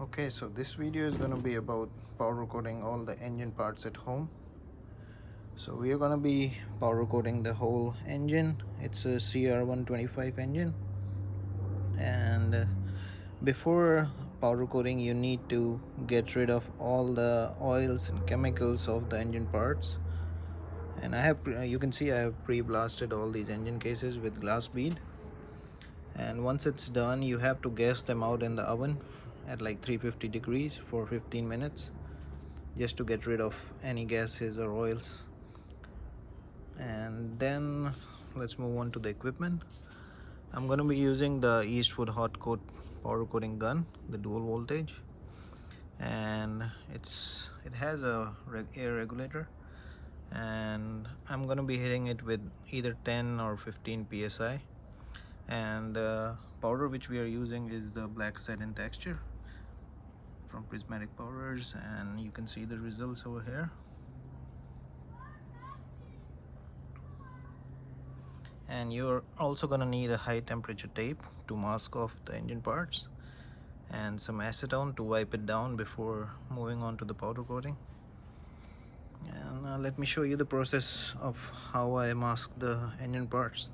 Okay, so this video is going to be about powder coating all the engine parts at home. So we are going to be powder coating the whole engine. It's a CR125 engine, and before powder coating you need to get rid of all the oils and chemicals of the engine parts. And you can see I have pre-blasted all these engine cases with glass bead, and once it's done you have to gas them out in the oven at like 350 degrees for 15 minutes just to get rid of any gases or oils. And then let's move on to the equipment. I'm going to be using the Eastwood hot coat powder coating gun, the dual voltage, and it has a air regulator, and I'm going to be hitting it with either 10 or 15 psi. And the powder which we are using is the black satin texture from Prismatic Powders, and you can see the results over here. And you're also gonna need a high temperature tape to mask off the engine parts, and some acetone to wipe it down before moving on to the powder coating. And let me show you the process of how I mask the engine parts.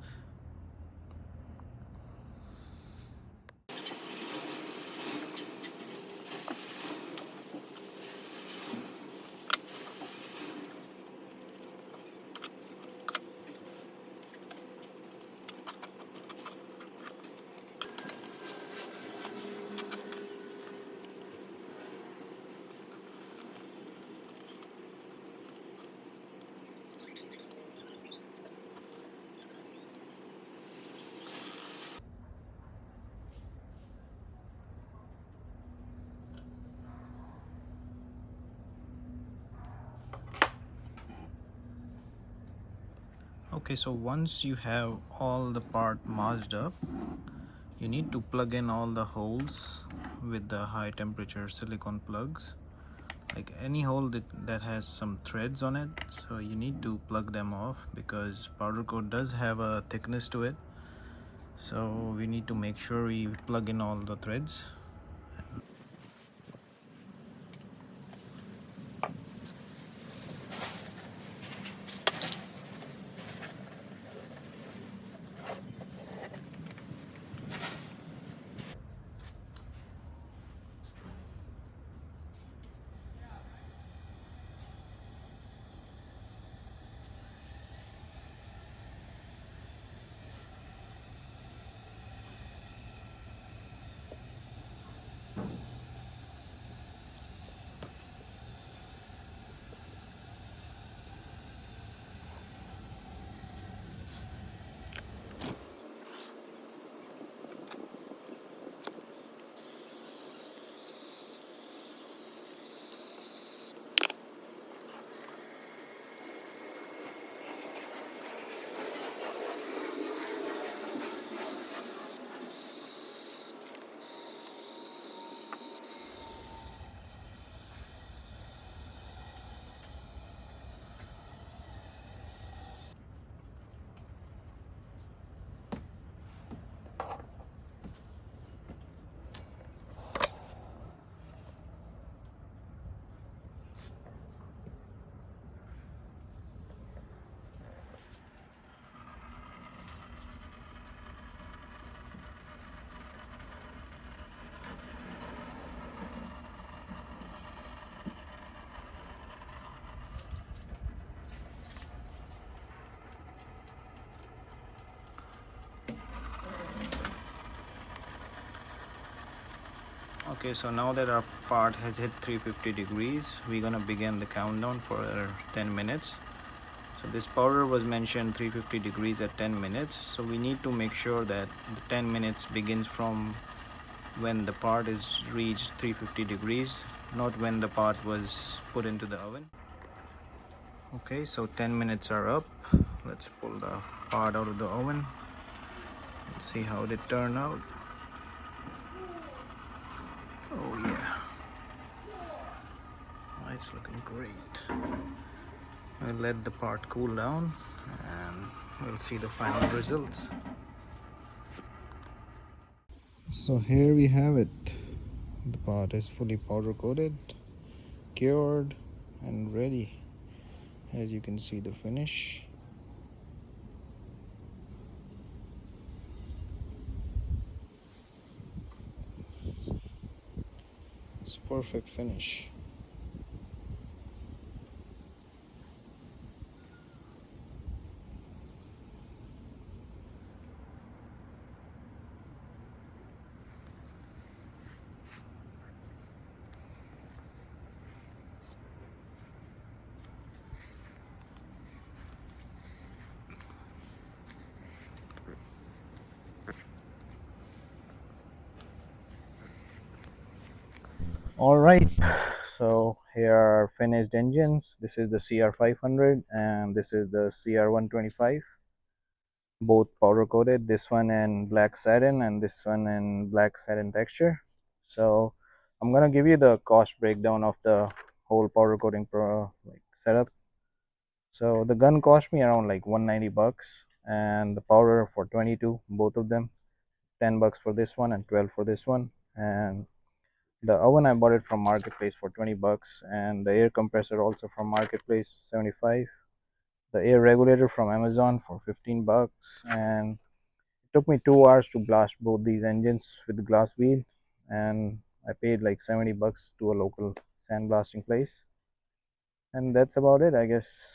Okay, so once you have all the part masked up, you need to plug in all the holes with the high temperature silicone plugs, like any hole that has some threads on it. So you need to plug them off because powder coat does have a thickness to it, so we need to make sure we plug in all the threads. Okay, so now that our part has hit 350 degrees, we're gonna begin the countdown for 10 minutes. So this powder was mentioned 350 degrees at 10 minutes. So we need to make sure that the 10 minutes begins from when the part is reached 350 degrees, not when the part was put into the oven. Okay, so 10 minutes are up. Let's pull the part out of the oven and see how it turned out. Oh yeah, it's looking great. I'll let the part cool down and we'll see the final results. So here we have it. The part is fully powder coated, cured, and ready. As you can see the finish. It's a perfect finish. All right, so here are finished engines. This is the CR500 and this is the CR125, both powder coated, this one in black satin and this one in black satin texture. So I'm gonna give you the cost breakdown of the whole powder coating setup. So the gun cost me around like 190 bucks and the powder for 22, both of them, 10 bucks for this one and 12 for this one. And the oven I bought it from Marketplace for 20 bucks, and the air compressor also from Marketplace 75. The air regulator from Amazon for 15 bucks, and it took me 2 hours to blast both these engines with the glass wheel, and I paid like 70 bucks to a local sandblasting place. And that's about it, I guess.